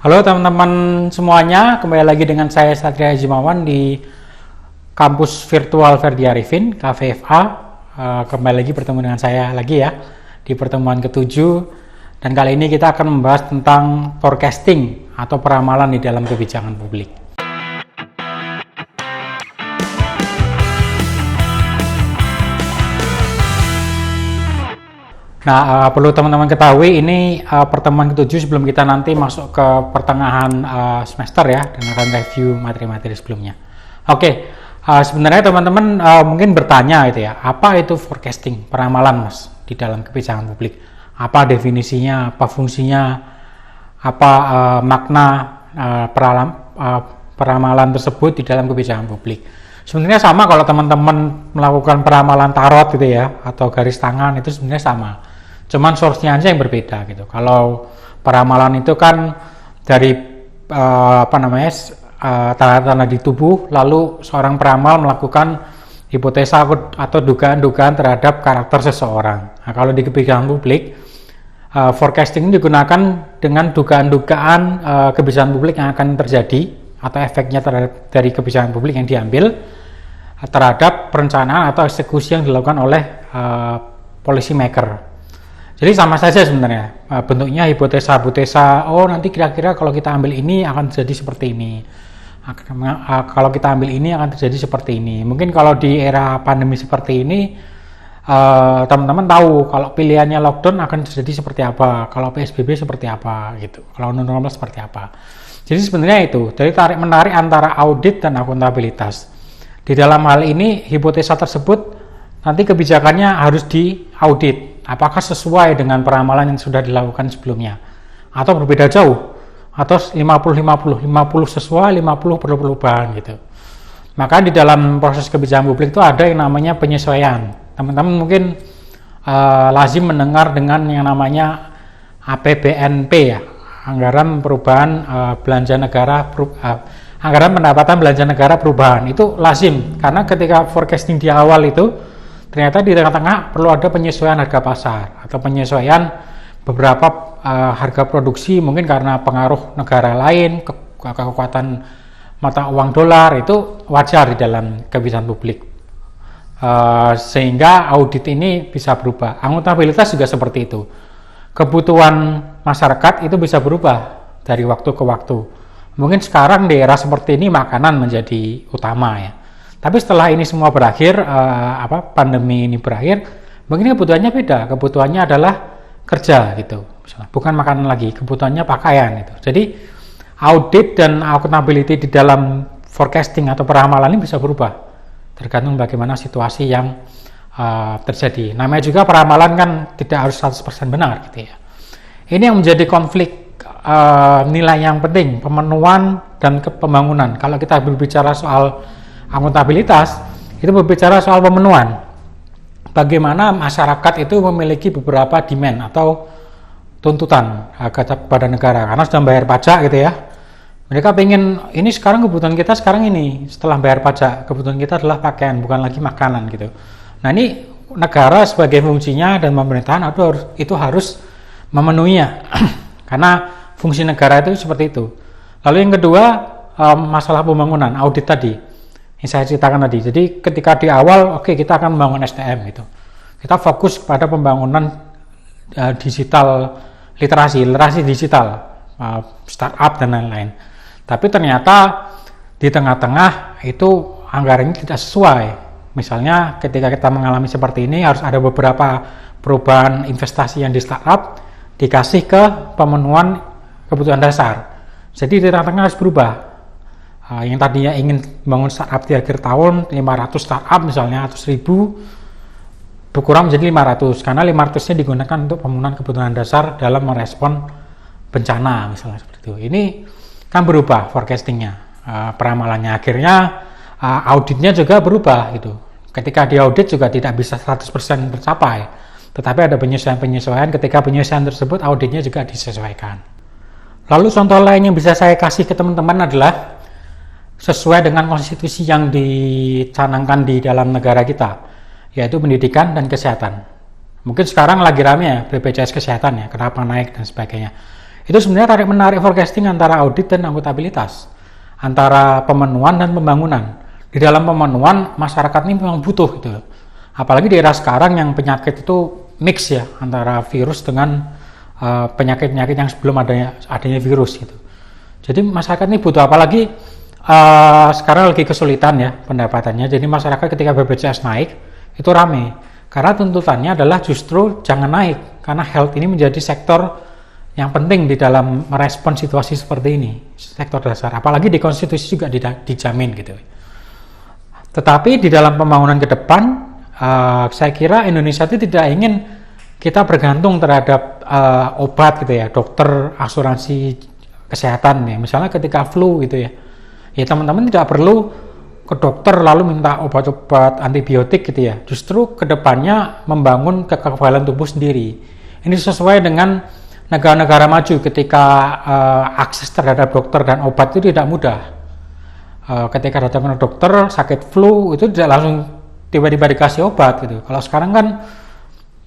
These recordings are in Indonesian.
Halo teman-teman semuanya, kembali lagi dengan saya Satria Jimawan di kampus virtual Ferdi Arifin, KVFA. Kembali lagi bertemu dengan saya lagi ya, di pertemuan ke-7. Dan kali ini kita akan membahas tentang forecasting atau peramalan di dalam kebijakan publik. Nah, perlu teman-teman ketahui ini pertemuan ke-7 sebelum kita nanti masuk ke pertengahan semester ya, dan akan review materi-materi sebelumnya. Oke, sebenarnya teman-teman mungkin bertanya gitu ya, apa itu forecasting, peramalan mas, di dalam kebijakan publik? Apa definisinya, apa fungsinya, apa makna peramalan tersebut di dalam kebijakan publik? Sebenarnya sama kalau teman-teman melakukan peramalan tarot gitu ya, atau garis tangan, itu sebenarnya sama. Cuman source-nya aja yang berbeda gitu. Kalau peramalan itu kan dari tanda-tanda di tubuh, lalu seorang peramal melakukan hipotesa atau dugaan-dugaan terhadap karakter seseorang. Nah, kalau di kebijakan publik, forecasting digunakan dengan dugaan-dugaan kebijakan publik yang akan terjadi atau efeknya dari kebijakan publik yang diambil terhadap perencanaan atau eksekusi yang dilakukan oleh policy maker. Jadi sama saja sebenarnya bentuknya hipotesa, oh nanti kira-kira kalau kita ambil ini akan terjadi seperti ini, kalau kita ambil ini akan terjadi seperti ini. Mungkin kalau di era pandemi seperti ini teman-teman tahu kalau pilihannya lockdown akan terjadi seperti apa, kalau PSBB seperti apa gitu, kalau new normal seperti apa. Jadi sebenarnya itu dari tarik-menarik antara audit dan akuntabilitas. Di dalam hal ini hipotesa tersebut nanti kebijakannya harus diaudit. Apakah sesuai dengan peramalan yang sudah dilakukan sebelumnya, atau berbeda jauh, atau 50-50 sesuai, 50 perlu perubahan gitu. Maka di dalam proses kebijakan publik itu ada yang namanya penyesuaian. Teman-teman mungkin lazim mendengar dengan yang namanya APBNP ya, anggaran perubahan belanja negara, anggaran pendapatan belanja negara perubahan. Itu lazim karena ketika forecasting di awal itu ternyata di tengah-tengah perlu ada penyesuaian harga pasar atau penyesuaian beberapa harga produksi, mungkin karena pengaruh negara lain, kekuatan mata uang dolar, itu wajar di dalam kebijakan publik. Sehingga audit ini bisa berubah. Akuntabilitas juga seperti itu. Kebutuhan masyarakat itu bisa berubah dari waktu ke waktu. Mungkin sekarang di era seperti ini makanan menjadi utama ya. Tapi setelah ini semua berakhir, pandemi ini berakhir, mungkin kebutuhannya beda. Kebutuhannya adalah kerja gitu, misalnya. Bukan makanan lagi, kebutuhannya pakaian gitu. Jadi audit dan accountability di dalam forecasting atau peramalan ini bisa berubah, tergantung bagaimana situasi yang terjadi. Namanya juga peramalan kan tidak harus 100% benar gitu ya. Ini yang menjadi konflik nilai yang penting, pemenuhan dan pembangunan. Kalau kita berbicara soal akuntabilitas, itu berbicara soal pemenuhan. Bagaimana masyarakat itu memiliki beberapa demand atau tuntutan kepada negara, karena sudah bayar pajak gitu ya. Mereka pengen, ini sekarang kebutuhan kita sekarang ini, setelah bayar pajak, kebutuhan kita adalah pakaian, bukan lagi makanan gitu. Nah ini negara sebagai fungsinya dan pemerintahan itu harus memenuhinya, karena fungsi negara itu seperti itu. Lalu yang kedua, masalah pembangunan, audit tadi yang saya ceritakan tadi. Jadi ketika di awal, kita akan membangun SDM gitu. Kita fokus pada pembangunan digital, literasi digital, startup dan lain-lain. Tapi ternyata di tengah-tengah itu anggarannya tidak sesuai. Misalnya ketika kita mengalami seperti ini, harus ada beberapa perubahan investasi yang di startup dikasih ke pemenuhan kebutuhan dasar. Jadi di tengah-tengah harus berubah. Yang tadinya ingin membangun startup di akhir tahun 500 startup misalnya atau 1000 berkurang menjadi 500 karena 500-nya digunakan untuk pemenuhan kebutuhan dasar dalam merespon bencana misalnya seperti itu. Ini kan berubah forecastingnya, peramalannya, akhirnya auditnya juga berubah gitu. Ketika diaudit juga tidak bisa 100% tercapai, tetapi ada penyesuaian-penyesuaian. Ketika penyesuaian tersebut auditnya juga disesuaikan. Lalu contoh lain yang bisa saya kasih ke teman-teman adalah sesuai dengan konstitusi yang dicanangkan di dalam negara kita, yaitu pendidikan dan kesehatan. Mungkin sekarang lagi rame ya BPJS kesehatan ya, kenapa naik dan sebagainya. Itu sebenarnya tarik-menarik forecasting antara audit dan akuntabilitas, antara pemenuhan dan pembangunan. Di dalam pemenuhan, masyarakat ini memang butuh gitu. Apalagi di era sekarang yang penyakit itu mix ya, antara virus dengan penyakit-penyakit yang sebelum adanya virus gitu. Jadi masyarakat ini butuh, apalagi sekarang lagi kesulitan ya pendapatannya. Jadi masyarakat ketika BPJS naik itu rame, karena tuntutannya adalah justru jangan naik, karena health ini menjadi sektor yang penting di dalam merespon situasi seperti ini, sektor dasar. Apalagi di konstitusi juga dijamin gitu. Tetapi di dalam pembangunan ke depan, saya kira Indonesia itu tidak ingin kita bergantung terhadap obat gitu ya, dokter, asuransi kesehatan ya. Misalnya ketika flu gitu ya, ya teman-teman tidak perlu ke dokter lalu minta obat-obat antibiotik gitu ya. Justru kedepannya membangun kekebalan tubuh sendiri. Ini sesuai dengan negara-negara maju ketika akses terhadap dokter dan obat itu tidak mudah. Ketika datang ke dokter sakit flu itu tidak langsung tiba-tiba dikasih obat gitu. Kalau sekarang kan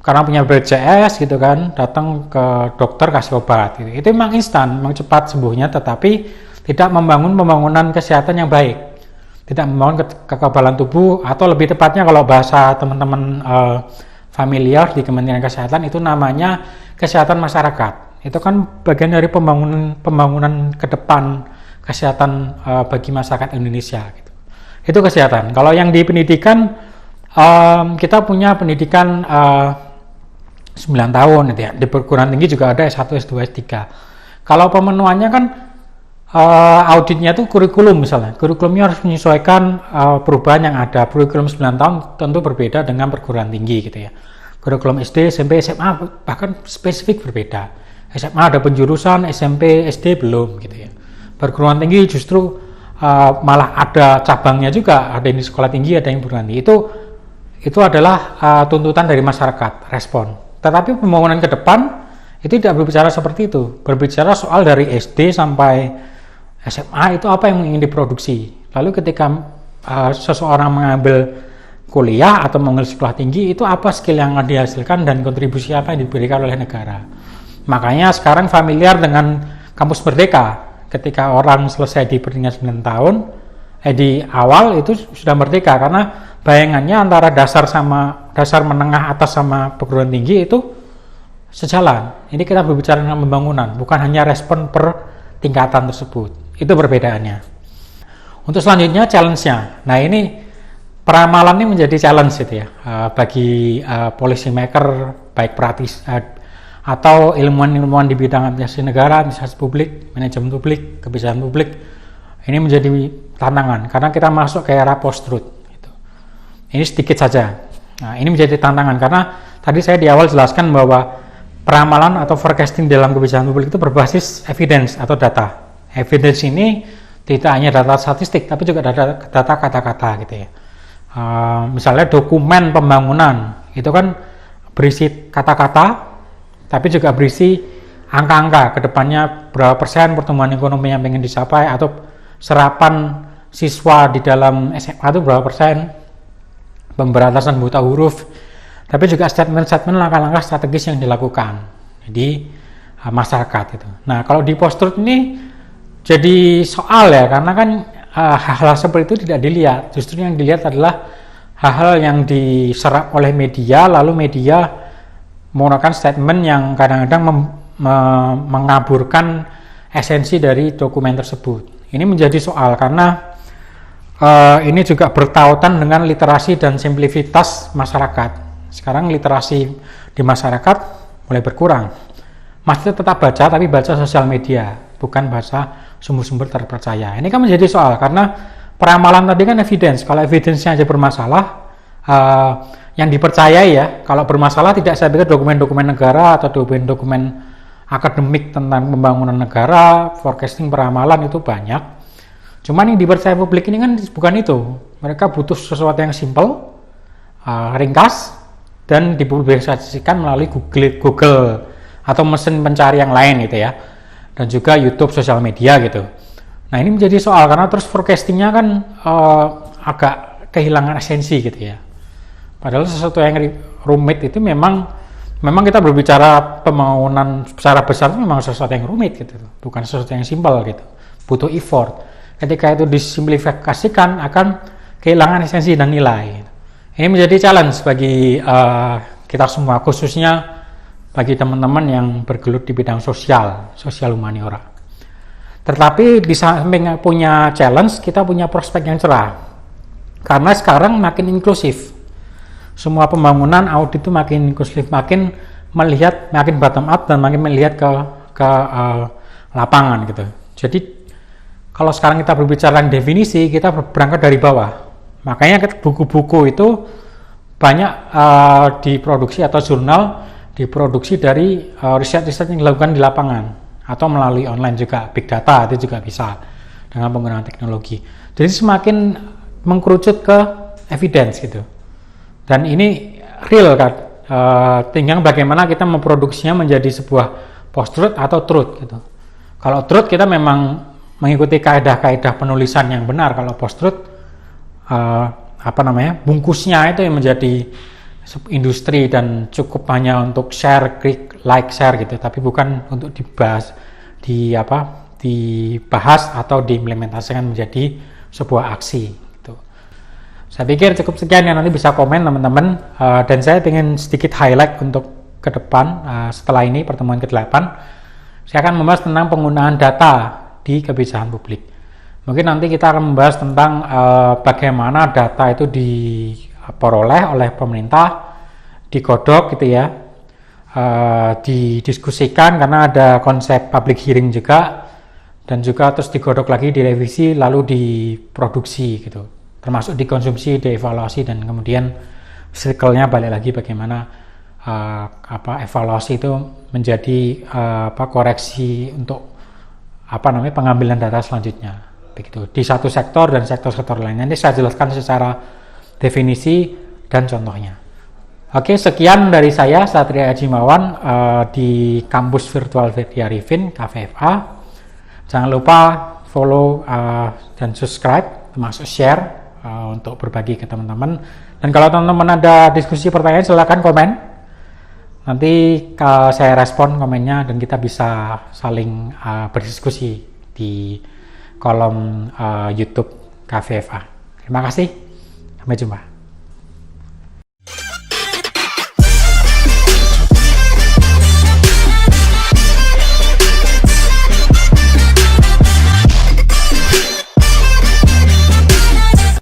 karena punya BPJS gitu kan, datang ke dokter kasih obat gitu. Itu memang instan, memang cepat sembuhnya, tetapi tidak membangun pembangunan kesehatan yang baik, tidak membangun kekebalan tubuh, atau lebih tepatnya kalau bahasa teman-teman familiar di Kementerian Kesehatan itu namanya kesehatan masyarakat. Itu kan bagian dari pembangunan ke depan kesehatan bagi masyarakat Indonesia gitu. Itu kesehatan. Kalau yang di pendidikan, kita punya pendidikan 9 tahun gitu ya. Di perguruan tinggi juga ada S1, S2, S3. Kalau pemenuhannya kan auditnya itu kurikulum misalnya. Kurikulumnya harus menyesuaikan perubahan yang ada. Kurikulum 9 tahun tentu berbeda dengan perguruan tinggi gitu ya. Kurikulum SD, SMP, SMA bahkan spesifik berbeda. SMA ada penjurusan, SMP, SD belum gitu ya. Perguruan tinggi justru malah ada cabangnya juga, ada yang di sekolah tinggi, ada yang perguruan tinggi. Itu adalah tuntutan dari masyarakat, respon. Tetapi pembangunan ke depan itu tidak berbicara seperti itu. Berbicara soal dari SD sampai SMA itu apa yang ingin diproduksi. Lalu ketika seseorang mengambil kuliah atau mengambil sekolah tinggi, itu apa skill yang akan dihasilkan dan kontribusi apa yang diberikan oleh negara. Makanya sekarang familiar dengan kampus merdeka. Ketika orang selesai di pendidikan 9 tahun, di awal itu sudah merdeka, karena bayangannya antara dasar menengah atas sama perguruan tinggi itu sejalan. Ini kita berbicara tentang pembangunan, bukan hanya respon per tingkatan tersebut. Itu perbedaannya. Untuk selanjutnya challenge-nya. Nah ini peramalan ini menjadi challenge gitu ya, bagi policy maker, baik praktis atau ilmuwan-ilmuwan di bidang administrasi negara, administrasi publik, manajemen publik, kebijakan publik. Ini menjadi tantangan karena kita masuk ke era post-truth. Gitu. Ini sedikit saja. Nah, ini menjadi tantangan karena tadi saya di awal jelaskan bahwa peramalan atau forecasting dalam kebijakan publik itu berbasis evidence atau data. Evidence ini tidak hanya data statistik, tapi juga data kata-kata gitu ya. Misalnya dokumen pembangunan itu kan berisi kata-kata, tapi juga berisi angka-angka kedepannya berapa persen pertumbuhan ekonomi yang ingin dicapai, atau serapan siswa di dalam SMA itu berapa persen, pemberantasan buta huruf, tapi juga statement-statement langkah-langkah strategis yang dilakukan di masyarakat itu. Nah kalau di post-truth ini jadi soal ya, karena kan hal-hal seperti itu tidak dilihat, justru yang dilihat adalah hal-hal yang diserap oleh media, lalu media menggunakan statement yang kadang-kadang mengaburkan esensi dari dokumen tersebut. Ini menjadi soal karena ini juga bertautan dengan literasi dan simplifitas masyarakat. Sekarang literasi di masyarakat mulai berkurang. Masih tetap baca, tapi baca sosial media, bukan baca sumber-sumber terpercaya. Ini kan menjadi soal karena peramalan tadi kan evidence. Kalau evidence-nya aja bermasalah, yang dipercayai ya, kalau bermasalah tidak saya pikir dokumen-dokumen negara atau dokumen-dokumen akademik tentang pembangunan negara, forecasting, peramalan itu banyak. Cuman yang dipercaya publik ini kan bukan itu. Mereka butuh sesuatu yang simple, ringkas, dan dipublikasikan melalui Google atau mesin pencari yang lain gitu ya, dan juga YouTube, sosial media gitu. Nah ini menjadi soal karena terus forecastingnya kan agak kehilangan esensi gitu ya. Padahal sesuatu yang rumit itu memang memang kita berbicara pembangunan secara besar itu memang sesuatu yang rumit gitu, bukan sesuatu yang simpel gitu, butuh effort. Ketika itu disimplifikasikan akan kehilangan esensi dan nilai. Ini menjadi challenge bagi kita semua, khususnya bagi teman-teman yang bergelut di bidang sosial humaniora. Tetapi di samping punya challenge, kita punya prospek yang cerah. Karena sekarang makin inklusif. Semua pembangunan audit itu makin inklusif, makin bottom up dan makin melihat ke lapangan gitu. Jadi kalau sekarang kita berbicara definisi, kita berangkat dari bawah. Makanya buku-buku itu banyak diproduksi atau jurnal diproduksi dari riset-riset yang dilakukan di lapangan atau melalui online juga, big data itu juga bisa dengan penggunaan teknologi. Jadi semakin mengkerucut ke evidence gitu. Dan ini real kan, tinggal bagaimana kita memproduksinya menjadi sebuah post-truth atau truth gitu. Kalau truth kita memang mengikuti kaedah-kaedah penulisan yang benar. Kalau post-truth bungkusnya itu yang menjadi industri dan cukup hanya untuk share, klik, like, share gitu, tapi bukan untuk dibahas atau diimplementasikan menjadi sebuah aksi. Saya pikir cukup sekian ya, nanti bisa komen teman-teman, dan saya ingin sedikit highlight untuk ke depan. Setelah ini pertemuan ke-8 saya akan membahas tentang penggunaan data di kebijakan publik. Mungkin nanti kita akan membahas tentang bagaimana data itu diperoleh oleh pemerintah, digodok gitu ya, didiskusikan karena ada konsep public hearing juga, dan juga terus digodok lagi, direvisi, lalu diproduksi gitu, termasuk dikonsumsi, dievaluasi, dan kemudian circle-nya balik lagi bagaimana evaluasi itu menjadi koreksi untuk pengambilan data selanjutnya begitu di satu sektor dan sektor-sektor lainnya. Nanti saya jelaskan secara definisi dan contohnya. Oke, sekian dari saya, Satria Ajimawan, di kampus virtual Vidya Arifin KVFA. Jangan lupa follow dan subscribe, termasuk share untuk berbagi ke teman-teman. Dan kalau teman-teman ada diskusi pertanyaan, silakan komen. Nanti saya respon komennya dan kita bisa saling berdiskusi di kolom YouTube KVFA. Terima kasih. Sampai jumpa.